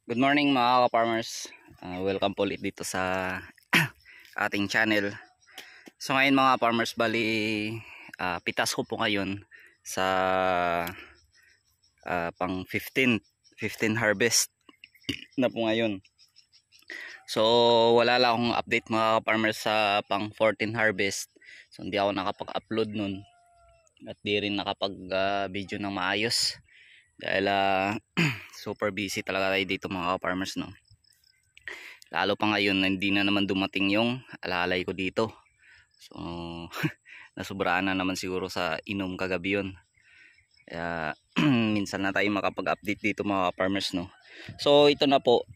Good morning mga ka-farmers. Welcome po ulit dito sa ating channel. So ngayon mga farmers, bali pitas ko po ngayon sa pang 15 harvest na po ngayon. So wala lang akong update mga ka-farmers sa pang 14 harvest. So hindi ako nakapag-upload nun at di rin nakapag video ng maayos dahil super busy talaga tayo dito mga ka-farmers, no. Lalo pa ngayon, hindi na naman dumating yung alalay ko dito. So, nasubraan na naman siguro sa inom kagabi yun. Kaya, minsan na tayo makapag-update dito mga farmers, no. So, ito na po,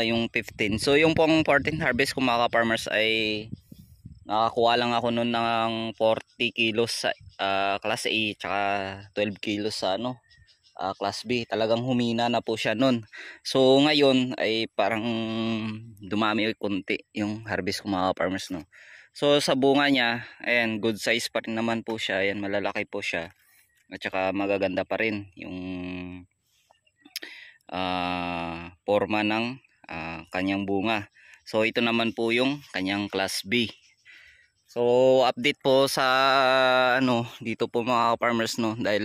yung 15. So, yung pong 14 harvest ko mga farmers ay nakakuha lang ako noon ng 40 kilos sa class A, tsaka 12 kilos sa class B. Talagang humina na po siya nun. So ngayon ay parang dumami konti yung harvest ko mga farmers, no. So sa bunga niya, ayan, good size pa rin naman po siya. Ayan, malalaki po siya. At saka magaganda pa rin yung forma ng kanyang bunga. So ito naman po yung kanyang class B. So update po sa dito po mga farmers, no, dahil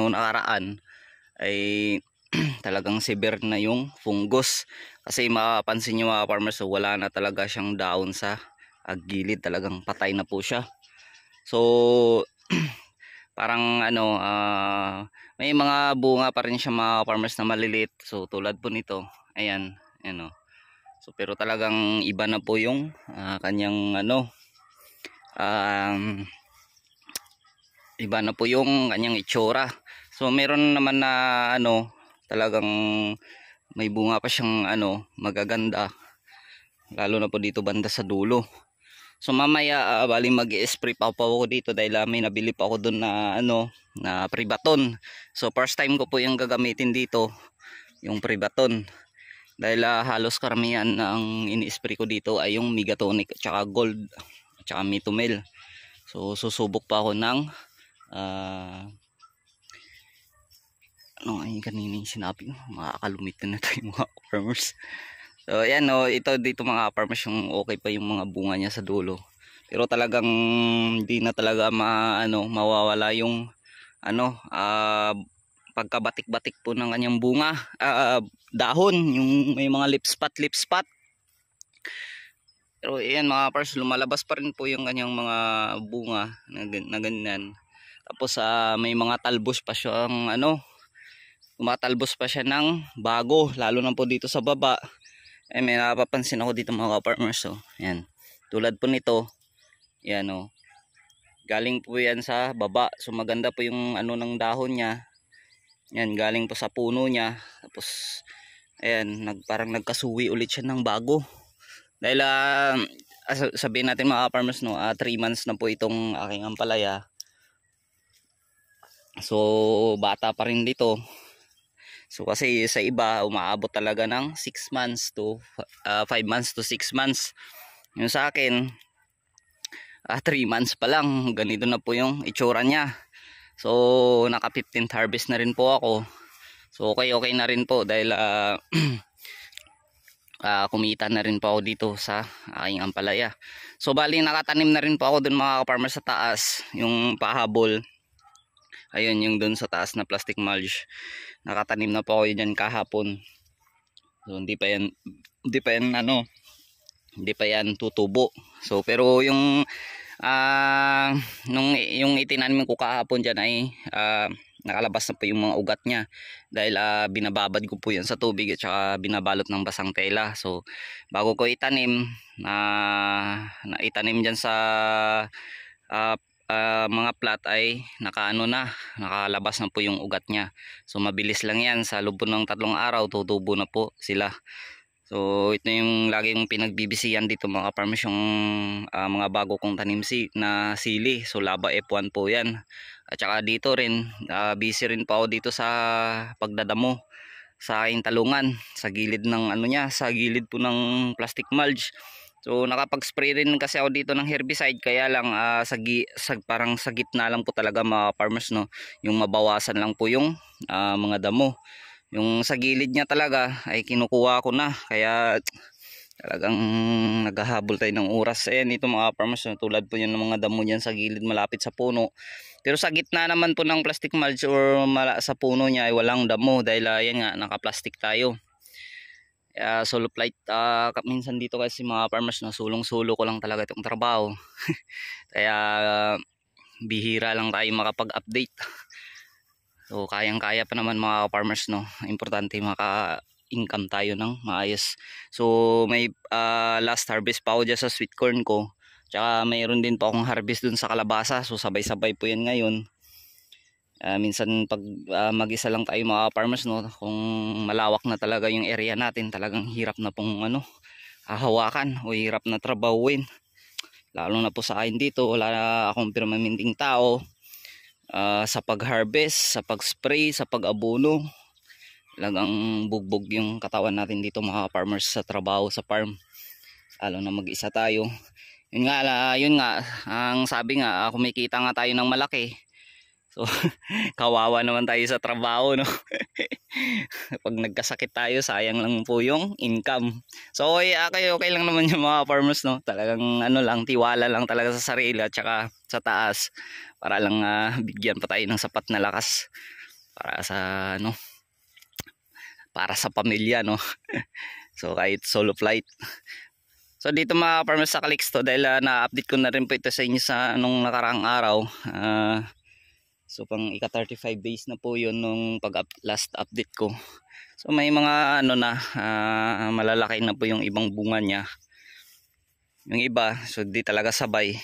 nakaraan ay talagang severe na yung fungus. Kasi mapapansin nyo mga farmers, so wala na talaga siyang daon sa gilid, talagang patay na po siya. So parang may mga bunga pa rin siya mga farmers na maliliit. So tulad po nito, ayan, so pero talagang iba na po yung kanyang iba na po yung kanyang itsura. So meron naman na talagang may bunga pa siyang magaganda, lalo na po dito banda sa dulo. So mamaya bali mag-i-spray pa ako dito dahil may nabili pa ako doon na na Privaton. So first time ko po yung gagamitin dito, yung Privaton, dahil halos karamihan ng ini-spray ko dito ay yung Megatonic at saka Gold at saka Mitomel. So susubok pa ako ng ay kanina yung sinabi ko, makakalumit na tayo mga farmers. So ayan, ito dito mga farmers, yung okay pa yung mga bunga niya sa dulo, pero talagang hindi na talaga mawawala yung pagkabatik-batik po ng kanyang bunga, dahon, yung may mga lip spot. Pero ayan mga farmers, lumalabas pa rin po yung kanyang mga bunga na ganyan. Tapos may mga talbos pa siyang tumatalbos pa siya ng bago, lalo na po dito sa baba. May napapansin ako dito mga farmers, so ayan, tulad po nito, ayan, galing po yan sa baba. So maganda po yung ng dahon niya, yan, galing po sa puno niya. Tapos ayan, parang nagkasuwi ulit siya ng bago. Dahil sabihin natin mga farmers, 3 months na po itong aking ampalaya. So bata pa rin dito. So kasi sa iba umaabot talaga ng 6 months to 5 months to 6 months. Yung sa akin 3 months pa lang, ganito na po yung itsura niya. So naka 15th harvest na rin po ako. So okay na rin po dahil kumita na rin po ako dito sa aking ampalaya. So bali nakatanim na rin po ako dun mga farmers sa taas, yung pahabol. Ayun, yung dun sa taas na plastic mulch, nakatanim na po ako dyan kahapon. So hindi pa yan tutubo. So pero yung yung itinanim ko kahapon dyan ay nakalabas na po yung mga ugat niya dahil binababad ko po yan sa tubig at saka binabalot ng basang tela. So bago ko itanim, itanim dyan sa mga plat ay nakalabas na po yung ugat niya. So mabilis lang yan, sa loob ng 3 araw tutubo na po sila. So ito yung laging pinagbibisihan dito mga farmers, yung mga bago kong tanim na sili. So Laba F1 po yan. At saka dito rin busy rin pa ako dito sa pagdadamo sa aking talungan, sa gilid ng sa gilid po ng plastic mulch. So nakapag-spray rin kasi ako dito ng herbicide, kaya lang parang sa gitna lang po talaga mga farmers, no, yung mabawasan lang po yung mga damo. Yung sa gilid niya talaga ay kinukuha ko na, kaya talagang naghahabol tayo ng oras. Ayan, ito mga farmers, tulad po yun ng mga damo dyan sa gilid malapit sa puno. Pero sa gitna naman po ng plastic mulch or sa puno niya ay walang damo dahil ayan nga, naka-plastic tayo. Solo flight, minsan dito kasi mga farmers, sulong-sulo ko lang talaga itong trabaho. Kaya bihira lang tayo makapag-update. So kayang-kaya pa naman mga farmers, no. Importante maka-income tayo ng maayos. So may last harvest pa ako dyan sa sweet corn ko. Tsaka mayroon din po akong harvest dun sa kalabasa. So sabay-sabay po yan ngayon. Minsan pag mag-isa lang tayo mga farmers, no, kung malawak na talaga yung area natin, talagang hirap na pong hahawakan o hirap na trabahuin. Lalo na po sa akin dito, wala na akong permanenteng tao. Sa pag-harvest, sa pag-spray, sa pag-abono, talagang bugbog yung katawan natin dito mga farmers sa trabaho sa farm. Lalo na mag-isa tayo. Yun nga, ang sabi nga, kumikita nga tayo ng malaki. So, kawawa naman tayo sa trabaho, no? Pag nagkasakit tayo, sayang lang po yung income. So, okay lang naman yung mga farmers, no? Talagang lang, tiwala lang talaga sa sarili at saka sa taas. Para lang bigyan pa tayo ng sapat na lakas para sa para sa pamilya, no? So, kahit solo flight. So, dito mga farmers sa Calixto, dahil na-update ko na rin po ito sa inyo sa nung nakaraang araw. So pang ika 35 days na po yun nung last update ko. So may mga malalaki na po yung ibang bunga niya. Yung iba, so di talaga sabay.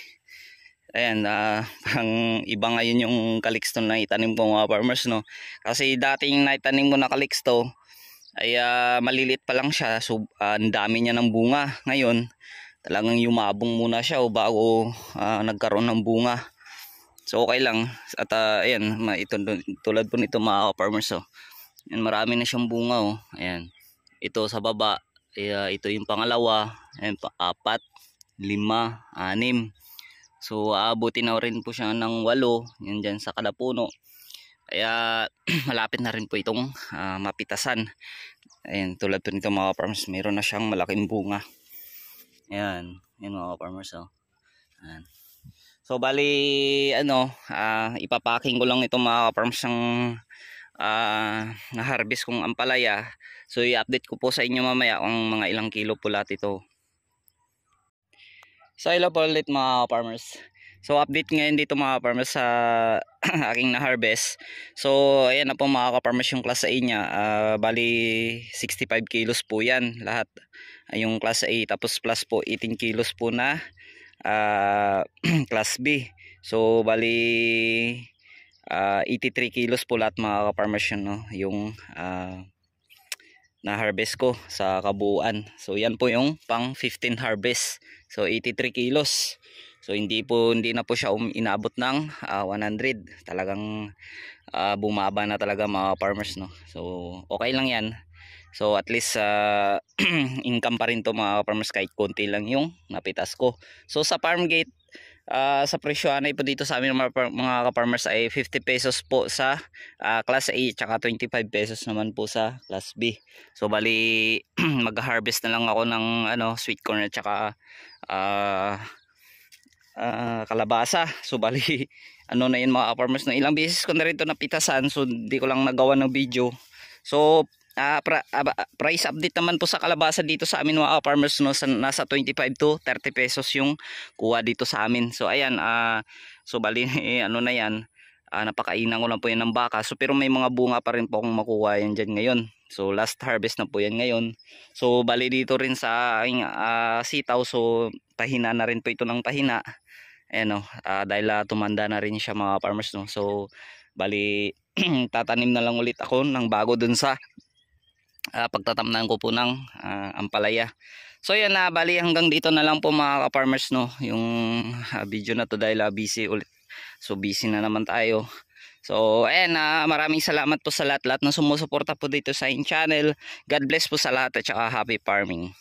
Ayan, pang iba ngayon yung Calixto na itanim ko mga farmers, no. Kasi dating naitanim ko na Calixto ay malilit pa lang siya. So ang dami niya ng bunga. Ngayon talagang yumabong muna siya bago nagkaroon ng bunga. So okay lang. At ayan, tulad po nito mga farmers, oh. Ayan, marami na siyang bunga, oh. Ayan. Ito sa baba, ito yung pangalawa, ayan, 4, 5, 6. So aabutin na rin po siya ng 8, yan dyan sa kada puno. Kaya malapit na rin po itong mapitasan. Ayan, tulad po nito mga farmers, mayroon na siyang malaking bunga. Ayan, yan mga farmers, oh. Ayan. So bali ipapacking ko lang itong mga farms ng na-harvest kong ampalaya. So i-update ko po sa inyo mamaya kung mga ilang kilo po lahat ito. So hello po ulit mga farmers. So update ngayon dito mga farmers sa aking na-harvest. So ayan na po mga farmers yung class A niya. Bali 65 kilos po yan lahat. Yung class A, tapos plus po 18 kilos po na class B. So bali 83 kilos po lahat mga ka-farmers yun, no? Yung na-harvest ko sa kabuuan. So yan po yung pang 15 harvest. So 83 kilos. So hindi na po siya inaabot ng 100. Talagang bumaba na talaga mga farmers, no. So okay lang yan. So at least income pa rin to mga farmers kahit konti lang yung napitas ko. So sa farm gate, sa presyoanay po dito sa amin mga farmers ay 50 pesos po sa class A, tsaka 25 pesos naman po sa class B. So bali mag-harvest na lang ako ng sweet corn at tsaka kalabasa. So bali na yun mga farmers, no, ilang beses ko na rin to napitasan. So hindi ko lang nagawa ng video. So price update naman po sa kalabasa dito sa amin mga farmers, no, nasa 25 to 30 pesos yung kuha dito sa amin. So ayan, so bali na yan, napakainan ko lang po yan ng baka. So pero may mga bunga pa rin po akong makuha yan dyan ngayon. So last harvest na po yan ngayon. So bali dito rin sa aking sitaw, so pahina na rin po ito ng pahina. Ayan, no, dahil tumanda na rin siya mga farmers, no. So bali tatanim na lang ulit ako ng bago dun sa pagtatamnan ko po ng ampalaya. So yan, bali hanggang dito na lang po mga ka-farmers, no, yung video na to dahil busy ulit. So busy na naman tayo. So ayan, maraming salamat po sa lahat ng sumusuporta po dito sa aking channel. God bless po sa lahat at saka happy farming.